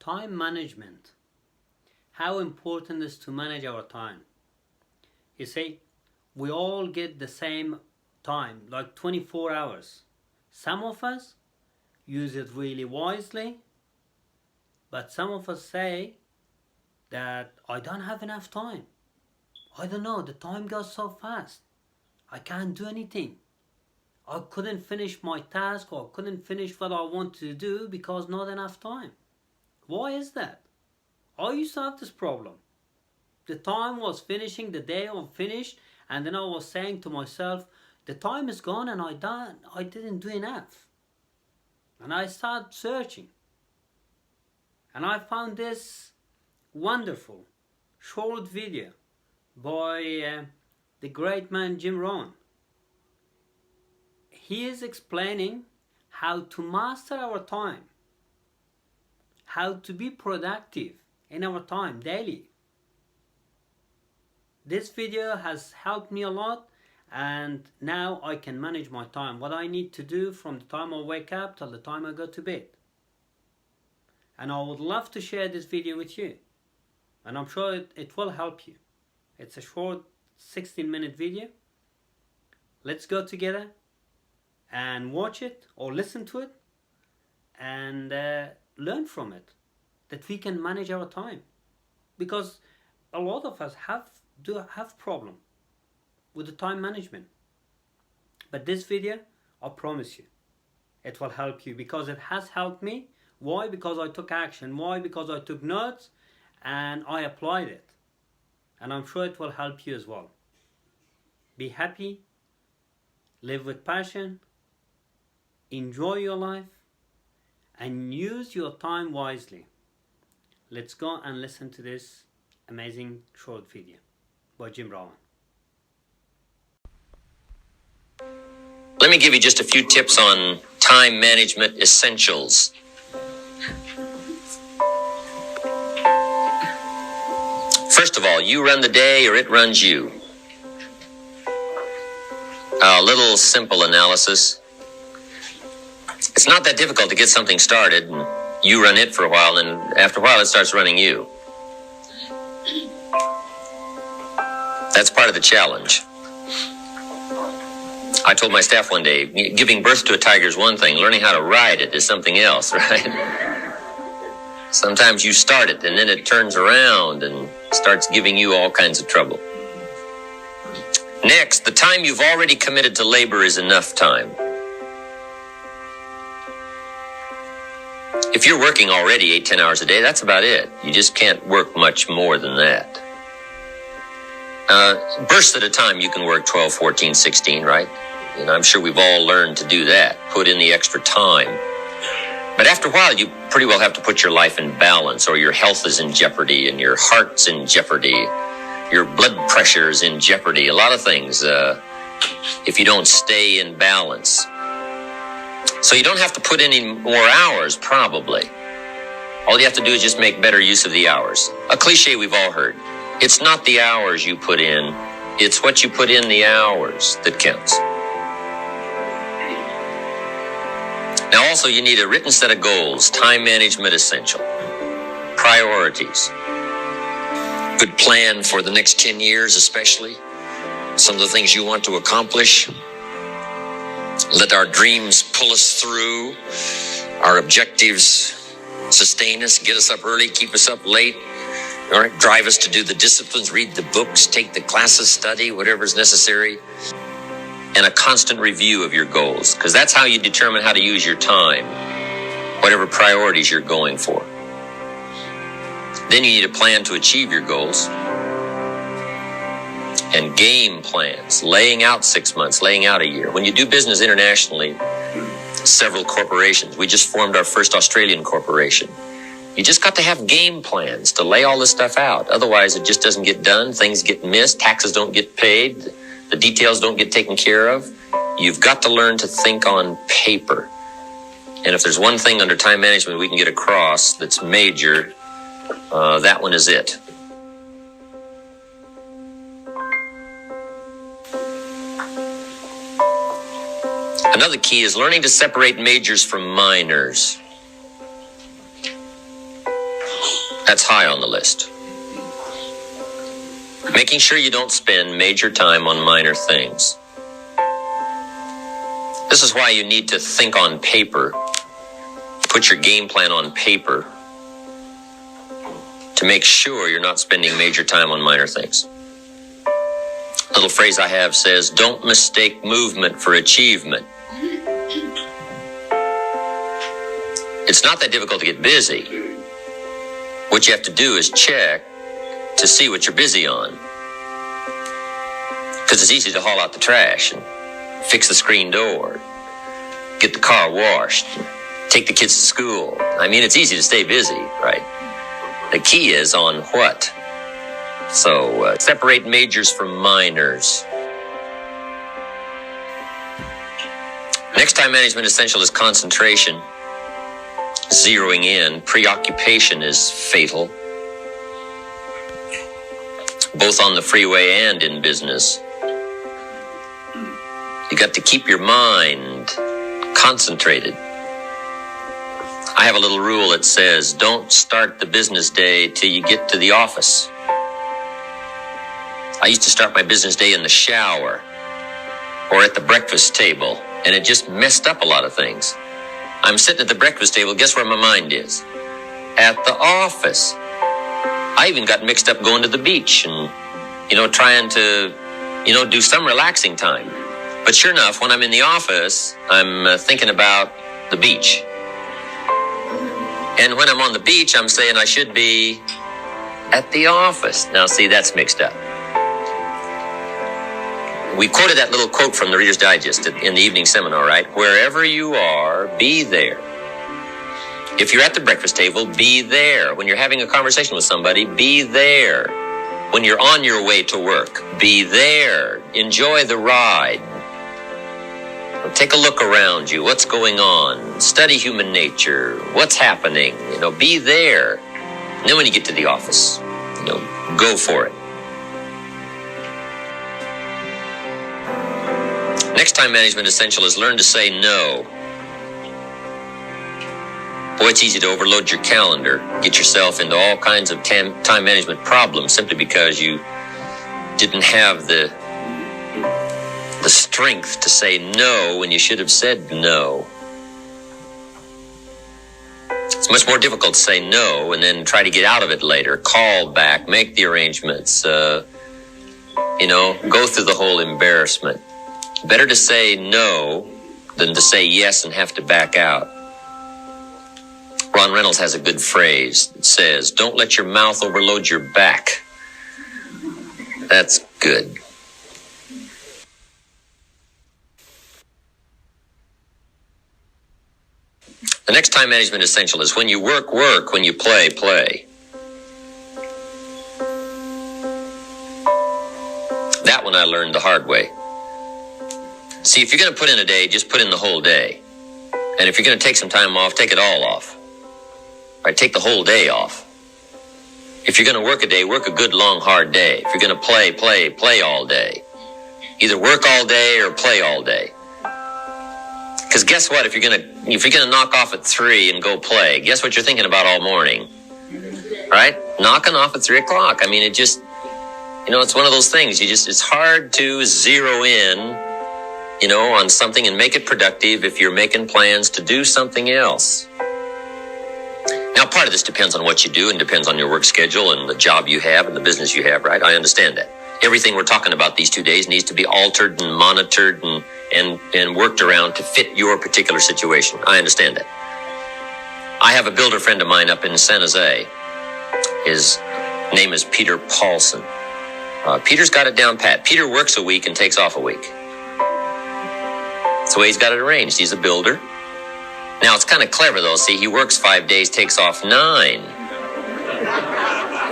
Time management. How important it is to manage our time. You see, we all get the same time, like 24 hours. Some of us use it really wisely, but some of us say that I don't have enough time. I don't know, the time goes so fast. I can't do anything. I couldn't finish my task or couldn't finish what I want to do because not enough time. Why is that? I used to have this problem. The time was finishing, the day was finished, and then I was saying to myself, the time is gone and I didn't do enough. And I started searching. And I found this wonderful short video by the great man Jim Rohn. He is explaining how to master our time, how to be productive in our time daily. This video has helped me a lot, and now I can manage my time, what I need to do from the time I wake up till the time I go to bed. And I would love to share this video with you, and I'm sure it will help you. It's a short 16-minute video. Let's go together and watch it or listen to it and learn from it, that we can manage our time, because a lot of us do have problem with the time management. But this video, I promise you, it will help you, because it has helped me. Why? Because I took action. Why? Because I took notes and I applied it, and I'm sure it will help you as well. Be happy, live with passion, enjoy your life, and use your time wisely. Let's go and listen to this amazing short video by Jim Rohn. Let me give you just a few tips on time management essentials. First of all, you run the day or it runs you. A little simple analysis. It's not that difficult to get something started, and you run it for a while, and after a while it starts running you. That's part of the challenge. I told my staff one day, giving birth to a tiger is one thing, learning how to ride it is something else, right? Sometimes you start it and then it turns around and starts giving you all kinds of trouble. Next, the time you've already committed to labor is enough time. If you're working already 8-10 hours a day, that's about it. You just can't work much more than that. Bursts at a time, you can work 12, 14, 16, right? And I'm sure we've all learned to do that, put in the extra time. But after a while, you pretty well have to put your life in balance, or your health is in jeopardy, and your heart's in jeopardy, your blood pressure is in jeopardy, a lot of things, if you don't stay in balance. So you don't have to put any more hours, probably. All you have to do is just make better use of the hours. A cliche we've all heard. It's not the hours you put in, it's what you put in the hours that counts. Now also you need a written set of goals, time management essential, priorities. Good plan for the next 10 years especially, some of the things you want to accomplish. Let our dreams pull us through, our objectives sustain us, get us up early, keep us up late. All right, drive us to do the disciplines, read the books, take the classes, study, whatever's necessary. And a constant review of your goals, because that's how you determine how to use your time, whatever priorities you're going for. Then you need a plan to achieve your goals. And game plans, laying out 6 months, laying out a year. When you do business internationally, several corporations, we just formed our first Australian corporation. You just got to have game plans to lay all this stuff out. Otherwise, it just doesn't get done. Things get missed. Taxes don't get paid. The details don't get taken care of. You've got to learn to think on paper. And if there's one thing under time management we can get across that's major, that one is it. Another key is learning to separate majors from minors. That's high on the list. Making sure you don't spend major time on minor things. This is why you need to think on paper. Put your game plan on paper to make sure you're not spending major time on minor things. A little phrase I have says, don't mistake movement for achievement. It's not that difficult to get busy. What you have to do is check to see what you're busy on. Because it's easy to haul out the trash and fix the screen door, get the car washed, take the kids to school. I mean, it's easy to stay busy, right? The key is on what? So separate majors from minors. Next time management essential is concentration. Zeroing in. Preoccupation is fatal, both on the freeway and in business. You got to keep your mind concentrated. I have a little rule that says, don't start the business day till you get to the office. I used to start my business day in the shower or at the breakfast table, and it just messed up a lot of things. I'm sitting at the breakfast table, guess where my mind is? At the office. I even got mixed up going to the beach and, trying to, do some relaxing time. But sure enough, when I'm in the office, I'm thinking about the beach. And when I'm on the beach, I'm saying I should be at the office. Now, see, that's mixed up. We quoted that little quote from the Reader's Digest in the evening seminar, right? Wherever you are, be there. If you're at the breakfast table, be there. When you're having a conversation with somebody, be there. When you're on your way to work, be there. Enjoy the ride. Take a look around you. What's going on? Study human nature. What's happening? Be there. And then when you get to the office, go for it. Next time management essential is learn to say no. Boy, it's easy to overload your calendar, get yourself into all kinds of time management problems simply because you didn't have the strength to say no when you should have said no. It's much more difficult to say no and then try to get out of it later. Call back, make the arrangements, go through the whole embarrassment. Better to say no than to say yes and have to back out. Ron Reynolds has a good phrase that says, don't let your mouth overload your back. That's good. The next time management essential is when you work, work. When you play, play. That one I learned the hard way. See, if you're going to put in a day, just put in the whole day. And if you're going to take some time off, take it all off. Right? Take the whole day off. If you're going to work a day, work a good, long, hard day. If you're going to play, play, play all day. Either work all day or play all day. Because guess what? If you're going to knock off at 3 and go play, guess what you're thinking about all morning? Right? Knocking off at 3 o'clock. I mean, it just, it's one of those things. It's hard to zero in, on something and make it productive if you're making plans to do something else. Now, part of this depends on what you do and depends on your work schedule and the job you have and the business you have, right? I understand that. Everything we're talking about these 2 days needs to be altered and monitored and worked around to fit your particular situation. I understand that. I have a builder friend of mine up in San Jose. His name is Peter Paulson. Peter's got it down pat. Peter works a week and takes off a week. That's the way he's got it arranged. He's a builder. Now, it's kind of clever, though. See, he works 5 days, takes off 9.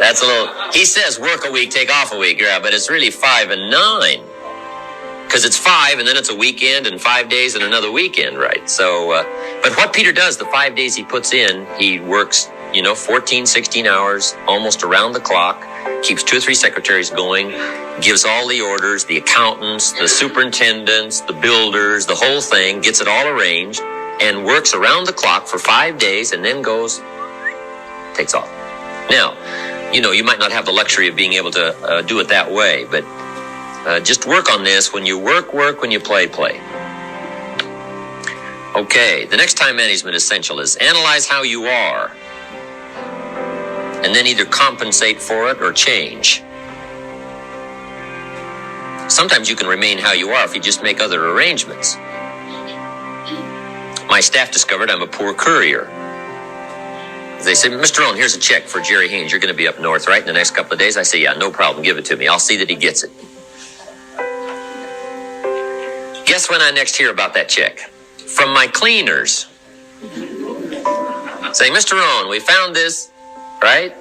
That's a little... He says work a week, take off a week, yeah, but it's really 5 and 9. Because it's 5, and then it's a weekend, and 5 days, and another weekend, right? So, but what Peter does, the 5 days he puts in, he works, 14, 16 hours, almost around the clock, keeps 2 or 3 secretaries going, gives all the orders, the accountants, the superintendents, the builders, the whole thing, gets it all arranged, and works around the clock for 5 days, and then goes, takes off. Now, you might not have the luxury of being able to do it that way, but just work on this. When you work, when you play. Okay, the next time management essential is analyze how you are, and then either compensate for it or change. Sometimes you can remain how you are if you just make other arrangements. My staff discovered I'm a poor courier. They said, Mr. Rohn, here's a check for Jerry Haynes. You're going to be up north, right, in the next couple of days? I say, yeah, no problem. Give it to me. I'll see that he gets it. Guess when I next hear about that check? From my cleaners. Saying, Mr. Rohn, we found this, right?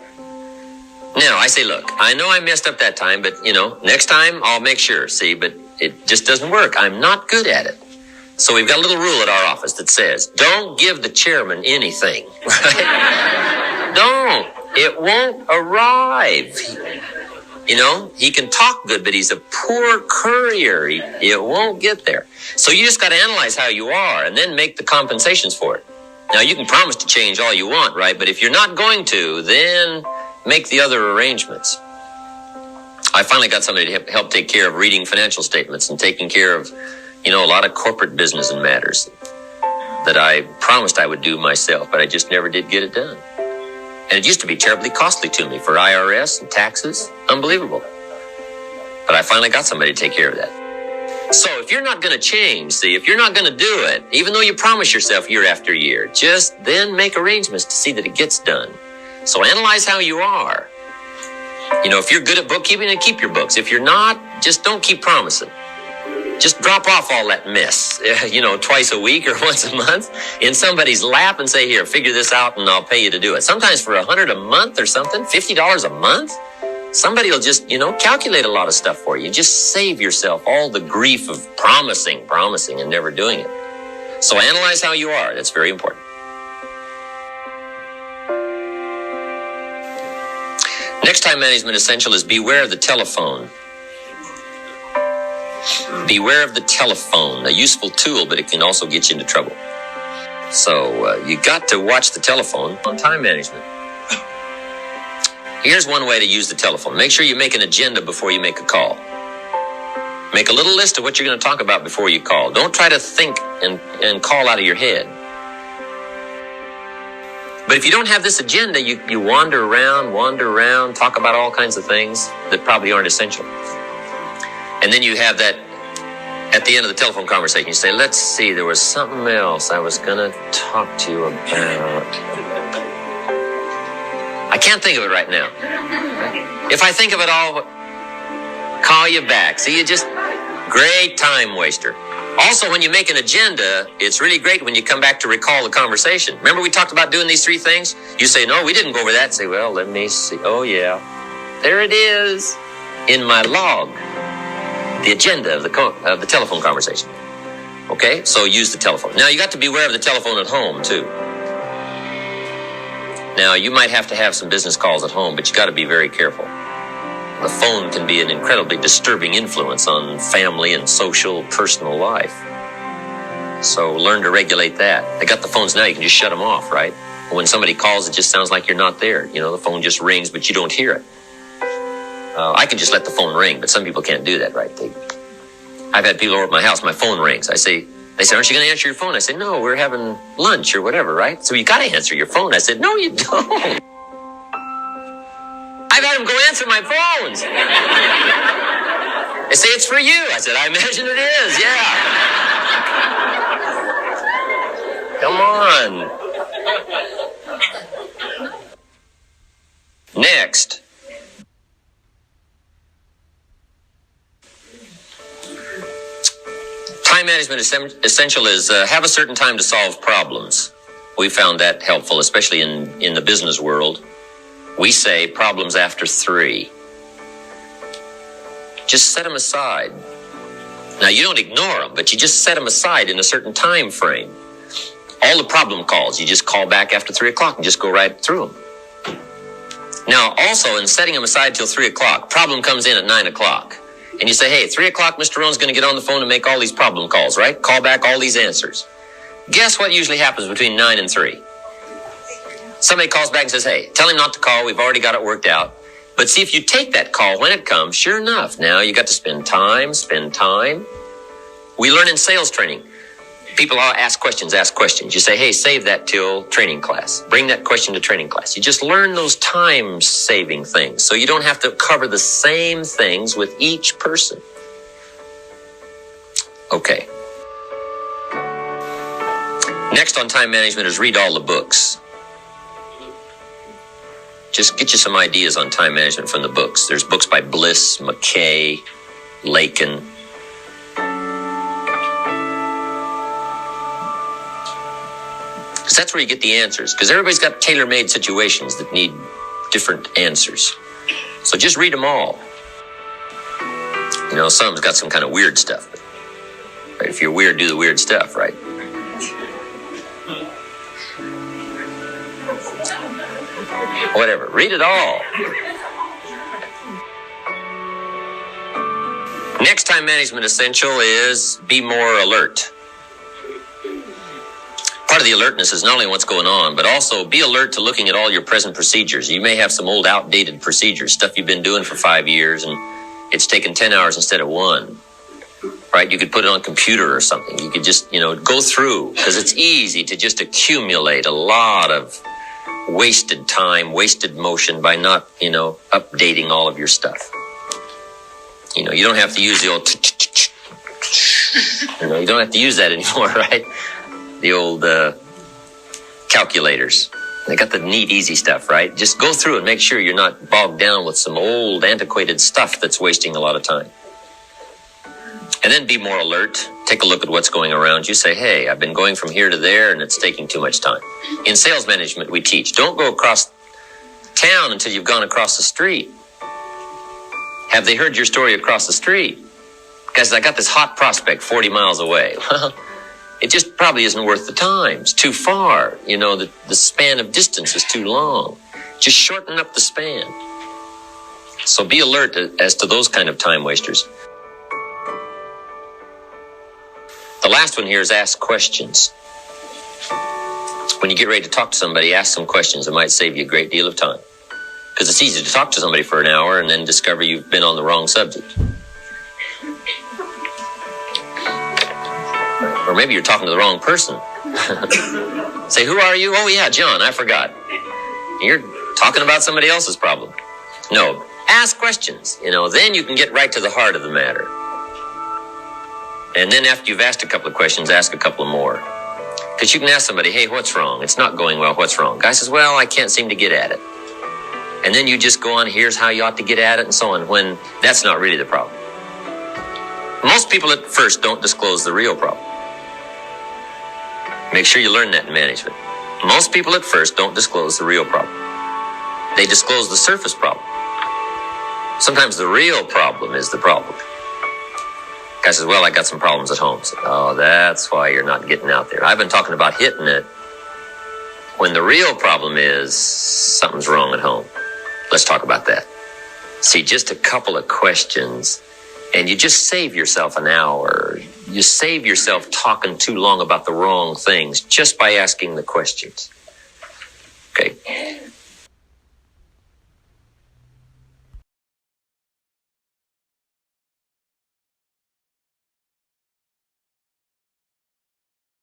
Now, I say, look, I know I messed up that time, but, next time I'll make sure. See, but it just doesn't work. I'm not good at it. So we've got a little rule at our office that says, don't give the chairman anything, right? Don't. It won't arrive. He can talk good, but he's a poor courier. It won't get there. So you just got to analyze how you are and then make the compensations for it. Now, you can promise to change all you want, right? But if you're not going to, then make the other arrangements. I finally got somebody to help take care of reading financial statements and taking care of, a lot of corporate business and matters that I promised I would do myself, but I just never did get it done. And it used to be terribly costly to me for IRS and taxes. Unbelievable. But I finally got somebody to take care of that. So if you're not going to change, if you're not going to do it, even though you promise yourself year after year, just then make arrangements to see that it gets done. So analyze how you are. If you're good at bookkeeping, then keep your books. If you're not, just don't keep promising. Just drop off all that mess, twice a week or once a month in somebody's lap and say, here, figure this out and I'll pay you to do it. Sometimes for $100 a month or something, $50 a month, somebody will just, calculate a lot of stuff for you. Just save yourself all the grief of promising and never doing it. So analyze how you are. That's very important. Next time management essential is beware of the telephone. Beware of the telephone, a useful tool, but it can also get you into trouble. So you got to watch the telephone on time management. Here's one way to use the telephone. Make sure you make an agenda before you make a call. Make a little list of what you're going to talk about before you call. Don't try to think and call out of your head. But if you don't have this agenda, you wander around, talk about all kinds of things that probably aren't essential. And then you have that at the end of the telephone conversation. You say, let's see, there was something else I was going to talk to you about. I can't think of it right now. If I think of it, I'll call you back. See, you just, great time waster. Also, when you make an agenda, it's really great when you come back to recall the conversation. Remember we talked about doing these 3 things? You say, no, we didn't go over that. Say, well, let me see. Oh, yeah. There it is in my log. The agenda of the telephone conversation. Okay, so use the telephone. Now, you got to beware of the telephone at home, too. Now, you might have to have some business calls at home, but you got to be very careful. The phone can be an incredibly disturbing influence on family and social, personal life. So learn to regulate that. They got the phones now, you can just shut them off, right? When somebody calls, it just sounds like you're not there. The phone just rings, but you don't hear it. I can just let the phone ring, but some people can't do that, right? I've had people over at my house, my phone rings. They say, aren't you going to answer your phone? I say, no, we're having lunch or whatever, right? So you got to answer your phone. I said, no, you don't. I've had them go answer my phones. They say, it's for you. I said, I imagine it is, yeah. Come on. Next. Time management essential is have a certain time to solve problems. We found that helpful, especially in the business world. We say problems after 3. Just set them aside. Now, you don't ignore them, but you just set them aside in a certain time frame. All the problem calls, you just call back after 3 o'clock and just go right through them. Now, also, in setting them aside till 3 o'clock, problem comes in at 9 o'clock. And you say, hey, 3 o'clock, Mr. Rohn's going to get on the phone and make all these problem calls, right? Call back all these answers. Guess what usually happens between 9 and 3? Somebody calls back and says, hey, tell him not to call. We've already got it worked out. But see, if you take that call when it comes, sure enough, now you got to spend time. We learn in sales training. People ask questions. You say, hey, save that till training class. Bring that question to training class. You just learn those time-saving things so you don't have to cover the same things with each person. Okay. Next on time management is read all the books. Just get you some ideas on time management from the books. There's books by Bliss, McKay, Lakin. Because that's where you get the answers. Because everybody's got tailor-made situations that need different answers. So just read them all. You know, some's got some kind of weird stuff. Right? If you're weird, do the weird stuff, right? Whatever. Read it all. Next time management essential is be more alert. Part of the alertness is not only what's going on, but also be alert to looking at all your present procedures. You may have some old outdated procedures, stuff you've been doing for 5 years, and it's taken 10 hours instead of 1. Right? You could put it on a computer or something. You could just, go through, because it's easy to just accumulate a lot of wasted time, wasted motion by not, updating all of your stuff. You don't have to use the old, you don't have to use that anymore, right? The old calculators. They got the neat, easy stuff, right? Just go through and make sure you're not bogged down with some old, antiquated stuff that's wasting a lot of time. And then be more alert. Take a look at what's going around you. Say, hey, I've been going from here to there and it's taking too much time. In sales management, we teach, don't go across town until you've gone across the street. Have they heard your story across the street? Guys, I got this hot prospect 40 miles away. Well, it just probably isn't worth the time. It's too far. The span of distance is too long. Just shorten up the span. So be alert as to those kind of time wasters. The last one here is ask questions. When you get ready to talk to somebody, ask some questions. It might save you a great deal of time. Because it's easy to talk to somebody for an hour and then discover you've been on the wrong subject. Or maybe you're talking to the wrong person. Say, who are you? Oh, yeah, John, I forgot. You're talking about somebody else's problem. No, ask questions. Then you can get right to the heart of the matter. And then after you've asked a couple of questions, ask a couple of more. Because you can ask somebody, hey, what's wrong? It's not going well. What's wrong? Guy says, well, I can't seem to get at it. And then you just go on, here's how you ought to get at it and so on, when that's not really the problem. Most people at first don't disclose the real problem. Make sure you learn that in management. Most people at first don't disclose the real problem. They disclose the surface problem. Sometimes the real problem is the problem. Guy says, well, I got some problems at home. So, oh, that's why you're not getting out there. I've been talking about hitting it when the real problem is something's wrong at home. Let's talk about that. See, just a couple of questions, and you just save yourself an hour. You save yourself talking too long about the wrong things just by asking the questions. Okay.